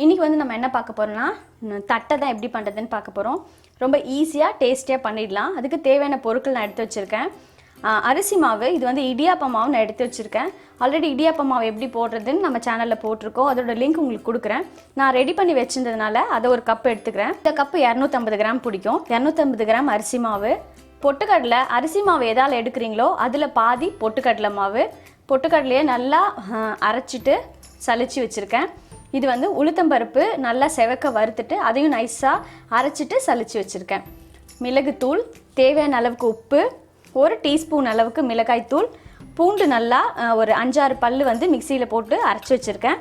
இன்றைக்கி வந்து நம்ம என்ன பார்க்க போகிறோம்னா தட்டை தான் எப்படி பண்ணுறதுன்னு பார்க்க போகிறோம். ரொம்ப ஈஸியாக டேஸ்டியாக பண்ணிடலாம். அதுக்கு தேவையான பொருட்கள் நான் எடுத்து வச்சுருக்கேன். அரிசி மாவு, இது வந்து இடியாப்ப மாவு நான் எடுத்து வச்சுருக்கேன். ஆல்ரெடி இடியாப்ப மாவு எப்படி போடுறதுன்னு நம்ம சேனலில் போட்டிருக்கோம். அதோட லிங்க் உங்களுக்கு கொடுக்குறேன். நான் ரெடி பண்ணி வச்சுருந்ததுனால அதை ஒரு கப் எடுத்துக்கிறேன். இந்த கப்பு 250 கிராம் பிடிக்கும். 250 கிராம் அரிசி மாவு, பொட்டுக்கடலை. அரிசி மாவு எதால் எடுக்கிறீங்களோ அதில் பாதி பொட்டுக்கடலை மாவு. பொட்டுக்கடலையே நல்லா அரைச்சிட்டு சலிச்சு வச்சுருக்கேன். இது வந்து உளுத்தம்பருப்பு நல்லா செவக்க வறுத்துட்டு அதையும் நைஸாக அரைச்சிட்டு சலிச்சு வச்சுருக்கேன். மிளகுத்தூள், தேவையான அளவுக்கு உப்பு, 1 டீஸ்பூன் அளவுக்கு மிளகாய்த்தூள், பூண்டு நல்லா ஒரு 5-6 பல் வந்து மிக்சியில் போட்டு அரைச்சி வச்சுருக்கேன்.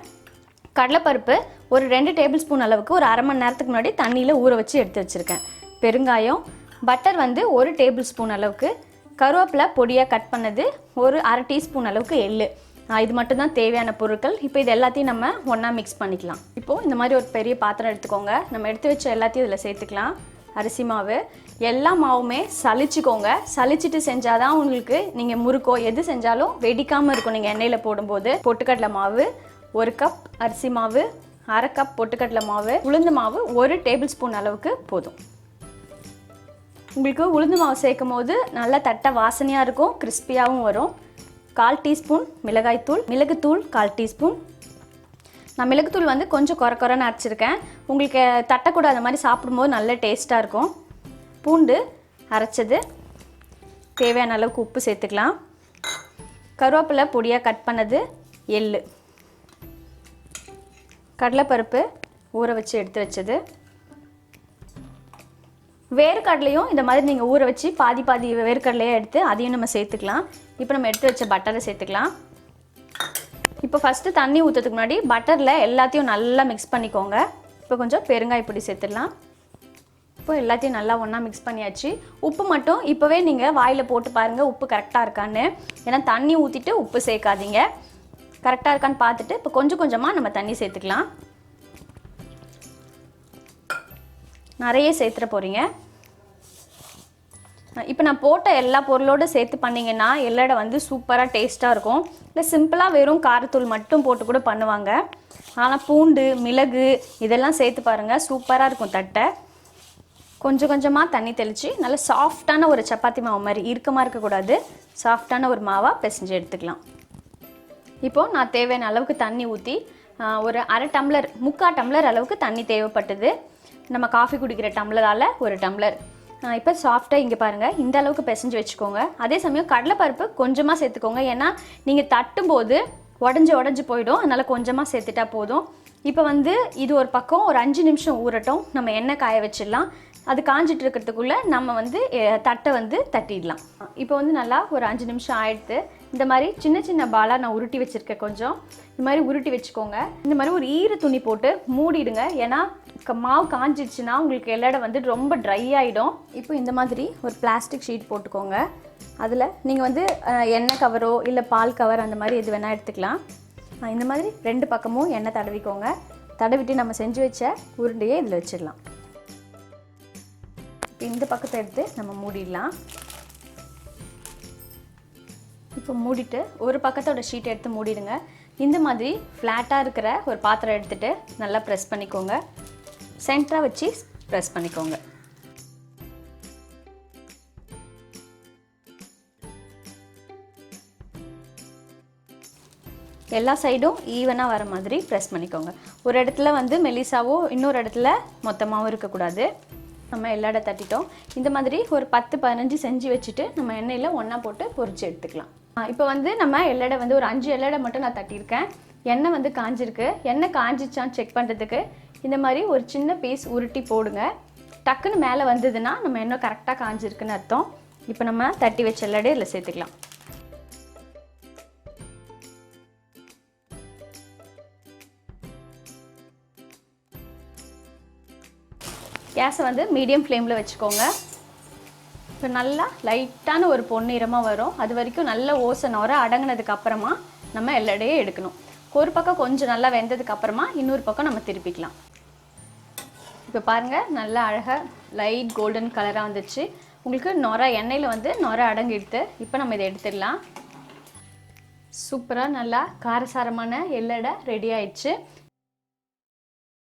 கடலைப்பருப்பு ஒரு 2 டேபிள் ஸ்பூன் அளவுக்கு ஒரு அரை மணி நேரத்துக்கு முன்னாடி தண்ணியில் ஊற வச்சு எடுத்து வச்சுருக்கேன். பெருங்காயம், பட்டர் வந்து 1 டேபிள் ஸ்பூன் அளவுக்கு, கருவேப்பிலை பொடியாக கட் பண்ணது, ஒரு அரை டீஸ்பூன் அளவுக்கு எள்ளு. இது மட்டும்தான் தேவையான பொருட்கள். இப்போ இது எல்லாத்தையும் நம்ம ஒன்றா மிக்ஸ் பண்ணிக்கலாம். இப்போது இந்த மாதிரி ஒரு பெரிய பாத்திரம் எடுத்துக்கோங்க. நம்ம எடுத்து வச்ச எல்லாத்தையும் இதில் சேர்த்துக்கலாம். அரிசி மாவு, எல்லா மாவுமே சலிச்சுக்கோங்க. சலிச்சுட்டு செஞ்சால் தான் உங்களுக்கு நீங்கள் முறுக்கோ எது செஞ்சாலும் வெடிக்காமல் இருக்கும். நீங்கள் எண்ணெயில் போடும்போது பொட்டுக்கடலை மாவு 1 கப், அரிசி மாவு அரை கப், பொட்டுக்கடலை மாவு, உளுந்து மாவு 1 டேபிள் ஸ்பூன் அளவுக்கு போதும். உங்களுக்கு உளுந்து மாவு சேர்க்கும் போது நல்லா தட்டை வாசனையாக இருக்கும், கிறிஸ்பியாகவும் வரும். 1/4 டீஸ்பூன் மிளகாய்த்தூள், மிளகுத்தூள் 1/4 டீஸ்பூன். நான் மிளகுத்தூள் வந்து கொஞ்சம் குறைன்னு அரைச்சிருக்கேன். உங்களுக்கு தட்டக்கூட அந்த மாதிரி சாப்பிடும்போது நல்ல டேஸ்ட்டாக இருக்கும். பூண்டு அரைச்சது, தேவையான அளவுக்கு உப்பு சேர்த்துக்கலாம். கருவேப்பிலை பொடியாக கட் பண்ணது, எள்ளு, கடலைப்பருப்பு ஊற வச்சு எடுத்து வச்சது, வேர்க்கடலையும் இந்த மாதிரி நீங்கள் ஊற வச்சு பாதி வேர்க்கடலையே எடுத்து அதையும் நம்ம சேர்த்துக்கலாம். இப்போ நம்ம எடுத்து வச்ச பட்டரை சேர்த்துக்கலாம். இப்போ ஃபஸ்ட்டு தண்ணி ஊற்றுறதுக்கு முன்னாடி பட்டரில் எல்லாத்தையும் நல்லா மிக்ஸ் பண்ணிக்கோங்க. இப்போ கொஞ்சம் பெருங்காய பொடி சேர்த்துடலாம். இப்போ எல்லாத்தையும் நல்லா ஒன்றா மிக்ஸ் பண்ணியாச்சு. உப்பு மட்டும் இப்போவே நீங்கள் வாயில் போட்டு பாருங்கள் உப்பு கரெக்டாக இருக்கான்னு. ஏன்னா தண்ணி ஊற்றிட்டு உப்பு சேர்க்காதீங்க. கரெக்டாக இருக்கான்னு பார்த்துட்டு இப்போ கொஞ்சம் கொஞ்சமாக நம்ம தண்ணி சேர்த்துக்கலாம். நிறைய சேர்த்துற போகிறீங்க. இப்போ நான் போட்ட எல்லா பொருளோடு சேர்த்து பண்ணிங்கன்னா எல்லடை வந்து சூப்பராக டேஸ்ட்டாக இருக்கும். இல்லை சிம்பிளாக வெறும் காரத்தூள் மட்டும் போட்டு கூட பண்ணுவாங்க. ஆனால் பூண்டு, மிளகு இதெல்லாம் சேர்த்து பாருங்கள், சூப்பராக இருக்கும் தட்டை. கொஞ்சம் கொஞ்சமாக தண்ணி தெளித்து நல்ல சாஃப்டான ஒரு சப்பாத்தி மாவு மாதிரி, இறுக்கமாக இருக்கக்கூடாது, சாஃப்டான ஒரு மாவாக பிசைஞ்சு எடுத்துக்கலாம். இப்போது நான் தேவையான அளவுக்கு தண்ணி ஊற்றி ஒரு அரை டம்ளர், 3/4 டம்ளர் அளவுக்கு தண்ணி தேவைப்பட்டது. நம்ம காஃபி குடிக்கிற டம்ளரால் 1 டம்ளர். இப்போ சாஃப்டாக இங்கே பாருங்கள், இந்த அளவுக்கு பிசைஞ்சு வச்சுக்கோங்க. அதே சமயம் கடலைப்பருப்பு கொஞ்சமாக சேர்த்துக்கோங்க. ஏன்னா நீங்கள் தட்டும்போது உடஞ்சி போயிடும், அதனால் கொஞ்சமாக சேர்த்துட்டா போதும். இப்போ வந்து இது ஒரு பக்கம் ஒரு 5 நிமிஷம் ஊறட்டும். நம்ம எண்ணெய் காய வச்சிடலாம். அது காஞ்சிட்டு இருக்கிறதுக்குள்ளே நம்ம வந்து தட்டை வந்து தட்டிடலாம். இப்போ வந்து நல்லா ஒரு 5 நிமிஷம் ஆயிடுத்து. இந்த மாதிரி சின்ன சின்ன பாலாக நான் உருட்டி வச்சுருக்கேன். கொஞ்சம் இந்த மாதிரி உருட்டி வச்சுக்கோங்க. இந்த மாதிரி ஒரு ஈர துணி போட்டு மூடிடுங்க. ஏன்னா மாவு காஞ்சிடுச்சுன்னா உங்களுக்கு எல்லடை வந்து ரொம்ப ட்ரை ஆகிடும். இப்போ இந்த மாதிரி ஒரு பிளாஸ்டிக் ஷீட் போட்டுக்கோங்க. அதில் நீங்கள் வந்து எண்ணெய் கவரோ இல்லை பால் கவர் அந்த மாதிரி எது வேணால் எடுத்துக்கலாம். இந்த மாதிரி 2 பக்கமும் எண்ணெய் தடவிக்கோங்க. தடவிட்டு நம்ம செஞ்சு வச்ச உருண்டையே இதில் வச்சிடலாம். இப்போ இந்த பக்கத்தை எடுத்து நம்ம மூடிடலாம். இப்போ மூடிட்டு ஒரு பக்கத்தோட ஷீட் எடுத்து மூடிடுங்க. இந்த மாதிரி ஃப்ளாட்டாக இருக்கிற ஒரு பாத்திரம் எடுத்துகிட்டு நல்லா ப்ரெஸ் பண்ணிக்கோங்க. சென்டராக வச்சு ப்ரெஸ் பண்ணிக்கோங்க. எல்லா சைடும் ஈவனாக வர மாதிரி ப்ரெஸ் பண்ணிக்கோங்க. ஒரு இடத்துல வந்து மெலிசாவோ இன்னொரு இடத்துல மொத்தமாகவும் இருக்கக்கூடாது. நம்ம எல்லடை தட்டிட்டோம். இந்த மாதிரி ஒரு 10-15 செஞ்சு வச்சுட்டு நம்ம எண்ணெயில் ஒன்றா போட்டு பொரிச்சு எடுத்துக்கலாம். இப்போ வந்து நம்ம எல்லடை வந்து ஒரு 5 எல்லடை மட்டும் நான் தட்டியிருக்கேன். எண்ணெய் வந்து காஞ்சிருக்கு. எண்ணெய் காஞ்சிச்சான்னு செக் பண்ணுறதுக்கு இந்த மாதிரி ஒரு சின்ன பீஸ் உருட்டி போடுங்க. டக்குன்னு மேலே வந்ததுன்னா நம்ம எண்ணெய் கரெக்டாக காஞ்சிருக்குன்னு அர்த்தம். இப்போ நம்ம தட்டி வச்ச எல்லடை இதில் சேர்த்துக்கலாம். கேஸை வந்து மீடியம் ஃப்ளேமில் வச்சுக்கோங்க. இப்போ நல்லா லைட்டான ஒரு பொன்னிறமாக வரும். அது வரைக்கும் நல்ல ஓசை அடங்கினதுக்கு அப்புறமா நம்ம எல்லடையே எடுக்கணும். ஒரு பக்கம் கொஞ்சம் நல்லா வெந்ததுக்கு அப்புறமா இன்னொரு பக்கம் நம்ம திருப்பிக்கலாம். இப்போ பாருங்கள், நல்லா அழகாக லைட் கோல்டன் கலராக வந்துச்சு. உங்களுக்கு எண்ணெயில் வந்து அடங்கிடுது. இப்போ நம்ம இதை எடுத்துடலாம். சூப்பராக நல்லா காரசாரமான எல்லடை ரெடி ஆயிடுச்சு.